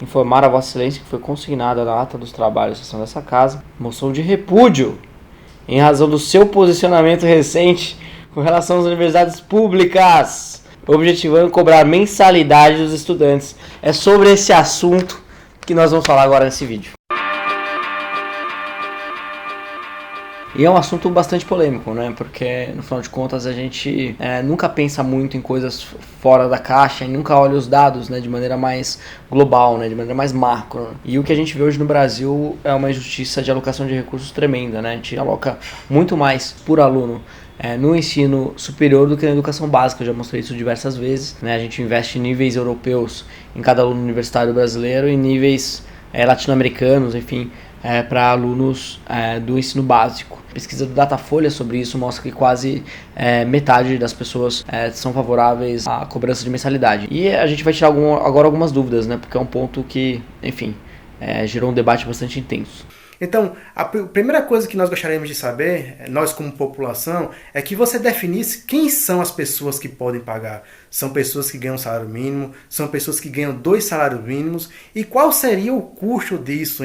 informar a Vossa Excelência que foi consignada na ata dos trabalhos da sessão dessa casa moção de repúdio em razão do seu posicionamento recente com relação às universidades públicas, objetivando cobrar mensalidade dos estudantes. É sobre esse assunto que nós vamos falar agora nesse vídeo. E é um assunto bastante polêmico, né? Porque, no final de contas, a gente nunca pensa muito em coisas fora da caixa e nunca olha os dados, né, de maneira mais global, né, de maneira mais macro. E o que a gente vê hoje no Brasil é uma injustiça de alocação de recursos tremenda, né? A gente aloca muito mais por aluno no ensino superior do que na educação básica. Eu já mostrei isso diversas vezes, né? A gente investe em níveis europeus em cada aluno universitário brasileiro e níveis latino-americanos, enfim, para alunos do ensino básico. A pesquisa do Datafolha sobre isso mostra que quase metade das pessoas são favoráveis à cobrança de mensalidade. E a gente vai tirar agora algumas dúvidas, né? Porque é um ponto que, enfim, gerou um debate bastante intenso. Então, a primeira coisa que nós gostaríamos de saber, nós como população, é que você definisse quem são as pessoas que podem pagar. São pessoas que ganham salário mínimo, são pessoas que ganham 2 salários mínimos, e qual seria o custo disso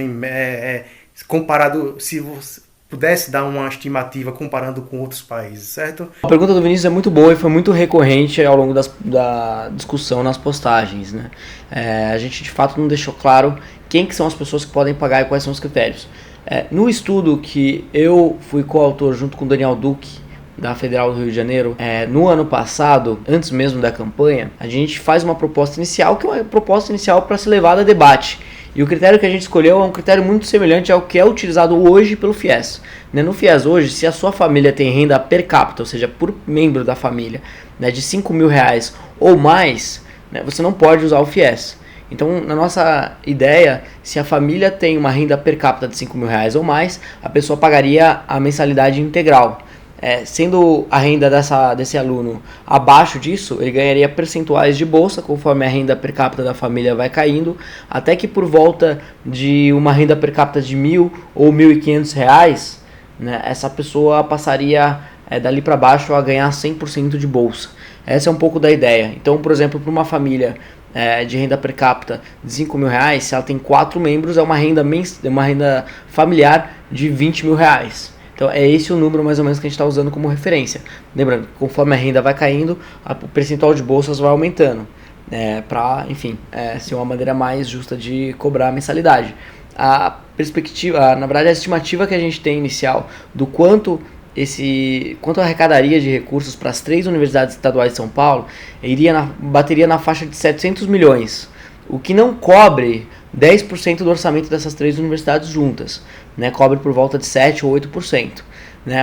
comparado, se você pudesse dar uma estimativa comparando com outros países, certo? A pergunta do Vinícius é muito boa e foi muito recorrente ao longo da discussão nas postagens, né? A gente de fato não deixou claro quem que são as pessoas que podem pagar e quais são os critérios. No estudo que eu fui coautor junto com o Daniel Duque, da Federal do Rio de Janeiro, no ano passado, antes mesmo da campanha, a gente faz uma proposta inicial, que é uma proposta inicial para ser levada a debate. E o critério que a gente escolheu é um critério muito semelhante ao que é utilizado hoje pelo FIES. No FIES hoje, se a sua família tem renda per capita, ou seja, por membro da família, de R$5.000 ou mais, você não pode usar o FIES. Então, na nossa ideia, se a família tem uma renda per capita de R$5.000 ou mais, a pessoa pagaria a mensalidade integral. Sendo a renda desse aluno abaixo disso, ele ganharia percentuais de bolsa conforme a renda per capita da família vai caindo, até que por volta de uma renda per capita de R$1.000 ou R$1.500, né, essa pessoa passaria dali para baixo a ganhar 100% de bolsa. Essa é um pouco da ideia. Então, por exemplo, para uma família de renda per capita de R$5.000, se ela tem 4 membros, é uma renda familiar de R$20.000. Então é esse o número mais ou menos que a gente está usando como referência. Lembrando, conforme a renda vai caindo, o percentual de bolsas vai aumentando, para, enfim, ser uma maneira mais justa de cobrar a mensalidade. A perspectiva, na verdade a estimativa que a gente tem inicial do quanto arrecadaria de recursos para as 3 universidades estaduais de São Paulo, bateria na faixa de 700 milhões, o que não cobre 10% do orçamento dessas 3 universidades juntas, cobre por volta de 7 ou 8%.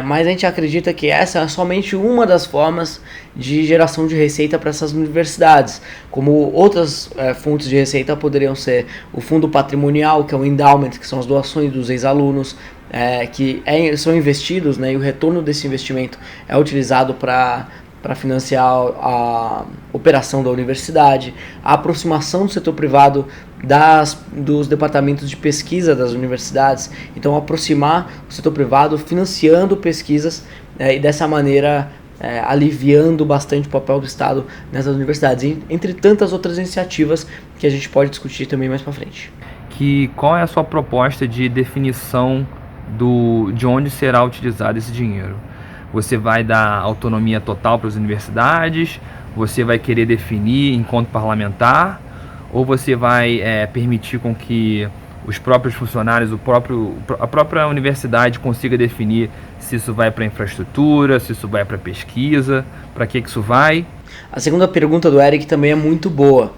Mas a gente acredita que essa é somente uma das formas de geração de receita para essas universidades. Como outras fontes de receita poderiam ser o fundo patrimonial, que é o endowment, que são as doações dos ex-alunos, que são investidos, e o retorno desse investimento é utilizado para financiar a operação da universidade, a aproximação do setor privado dos departamentos de pesquisa das universidades, então aproximar o setor privado financiando pesquisas e dessa maneira aliviando bastante o papel do Estado nessas universidades, entre tantas outras iniciativas que a gente pode discutir também mais para frente. Qual é a sua proposta de definição de onde será utilizado esse dinheiro? Você vai dar autonomia total para as universidades? Você vai querer definir enquanto parlamentar? Ou você vai permitir com que os próprios funcionários, a própria universidade consiga definir se isso vai para infraestrutura, se isso vai para pesquisa, para que isso vai? A segunda pergunta do Eric também é muito boa.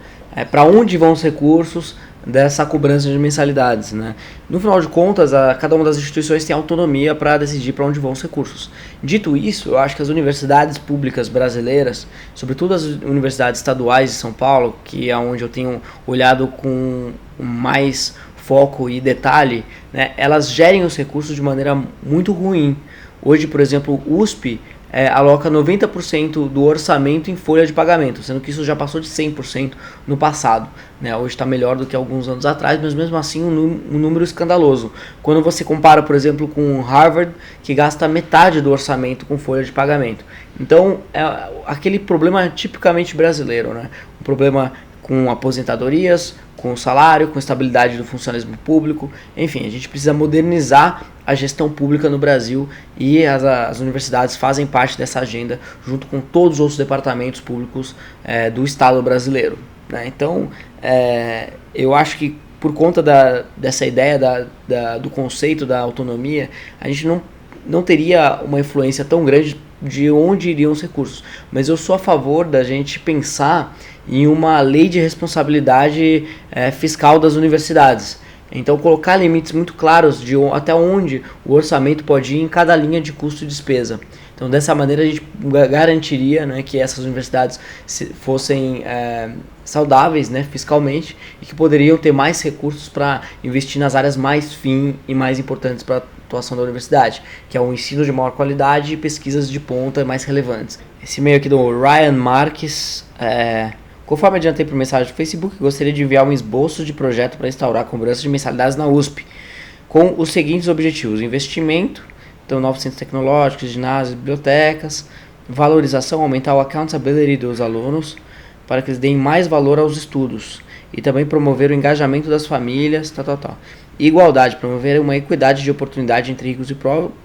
Para onde vão os recursos dessa cobrança de mensalidades, No final de contas, cada uma das instituições tem autonomia para decidir para onde vão os recursos. Dito isso, eu acho que as universidades públicas brasileiras, sobretudo as universidades estaduais de São Paulo, que é onde eu tenho olhado com mais foco e detalhe, elas gerem os recursos de maneira muito ruim. Hoje, por exemplo, o USP aloca 90% do orçamento em folha de pagamento, sendo que isso já passou de 100% no passado. Hoje está melhor do que alguns anos atrás, mas mesmo assim um número escandaloso. Quando você compara, por exemplo, com Harvard, que gasta metade do orçamento com folha de pagamento. Então, é aquele problema tipicamente brasileiro, um problema com aposentadorias, com salário, com estabilidade do funcionalismo público. Enfim, a gente precisa modernizar a gestão pública no Brasil e as universidades fazem parte dessa agenda junto com todos os outros departamentos públicos do Estado brasileiro, né? Então, eu acho que por conta dessa ideia do conceito da autonomia, a gente não teria uma influência tão grande de onde iriam os recursos. Mas eu sou a favor da gente pensar em uma lei de responsabilidade fiscal das universidades. Então, colocar limites muito claros de até onde o orçamento pode ir em cada linha de custo e despesa. Então, dessa maneira, a gente garantiria, né, que essas universidades fossem saudáveis, né, fiscalmente, e que poderiam ter mais recursos para investir nas áreas mais fim e mais importantes para a atuação da universidade, que é o ensino de maior qualidade e pesquisas de ponta mais relevantes. Esse e-mail aqui do Ryan Marques, conforme adiantei por mensagem do Facebook, gostaria de enviar um esboço de projeto para instaurar a cobrança de mensalidades na USP, com os seguintes objetivos: investimento, então novos centros tecnológicos, ginásios, bibliotecas, valorização, aumentar o accountability dos alunos, para que eles deem mais valor aos estudos, e também promover o engajamento das famílias, igualdade, promover uma equidade de oportunidade entre ricos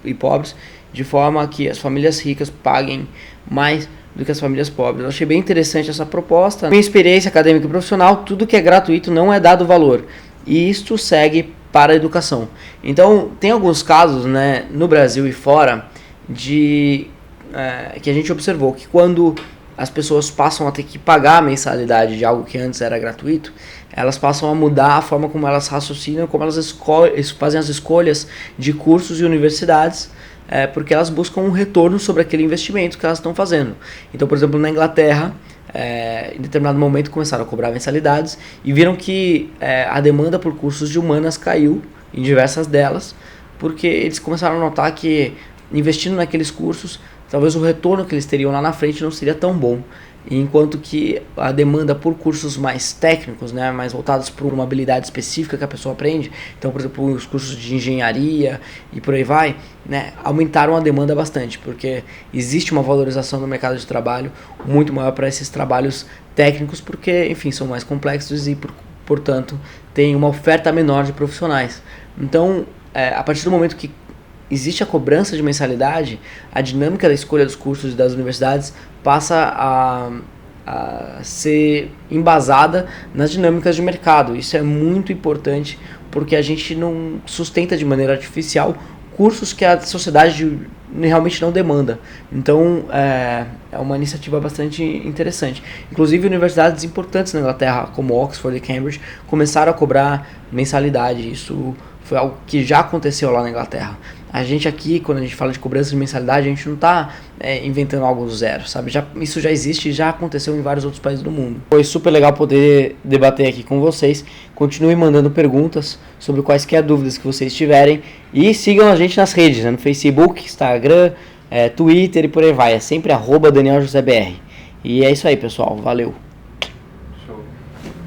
e pobres, de forma que as famílias ricas paguem mais do que as famílias pobres. Eu achei bem interessante essa proposta. Minha experiência acadêmica e profissional, tudo que é gratuito não é dado valor, e isto segue para a educação. Então, tem alguns casos, né, no Brasil e fora, que a gente observou que quando as pessoas passam a ter que pagar a mensalidade de algo que antes era gratuito, elas passam a mudar a forma como elas raciocinam, como elas fazem as escolhas de cursos e universidades, porque elas buscam um retorno sobre aquele investimento que elas estão fazendo. Então, por exemplo, na Inglaterra, em determinado momento começaram a cobrar mensalidades e viram que a demanda por cursos de humanas caiu em diversas delas, porque eles começaram a notar que investindo naqueles cursos, talvez o retorno que eles teriam lá na frente não seria tão bom, enquanto que a demanda por cursos mais técnicos, né, mais voltados para uma habilidade específica que a pessoa aprende, então, por exemplo, os cursos de engenharia e por aí vai, né, aumentaram a demanda bastante, porque existe uma valorização no mercado de trabalho muito maior para esses trabalhos técnicos, porque, enfim, são mais complexos e, portanto, tem uma oferta menor de profissionais. Então, a partir do momento que existe a cobrança de mensalidade, a dinâmica da escolha dos cursos das universidades passa a ser embasada nas dinâmicas de mercado. Isso é muito importante, porque a gente não sustenta de maneira artificial cursos que a sociedade realmente não demanda. Então, é uma iniciativa bastante interessante. Inclusive, universidades importantes na Inglaterra, como Oxford e Cambridge, começaram a cobrar mensalidade. Isso foi algo que já aconteceu lá na Inglaterra. A gente aqui, quando a gente fala de cobrança de mensalidade, a gente não está inventando algo do zero, sabe? Isso já existe e já aconteceu em vários outros países do mundo. Foi super legal poder debater aqui com vocês. Continuem mandando perguntas sobre quaisquer dúvidas que vocês tiverem. E sigam a gente nas redes, né? No Facebook, Instagram, Twitter e por aí vai. É sempre @DanielJoséBR. E é isso aí, pessoal. Valeu!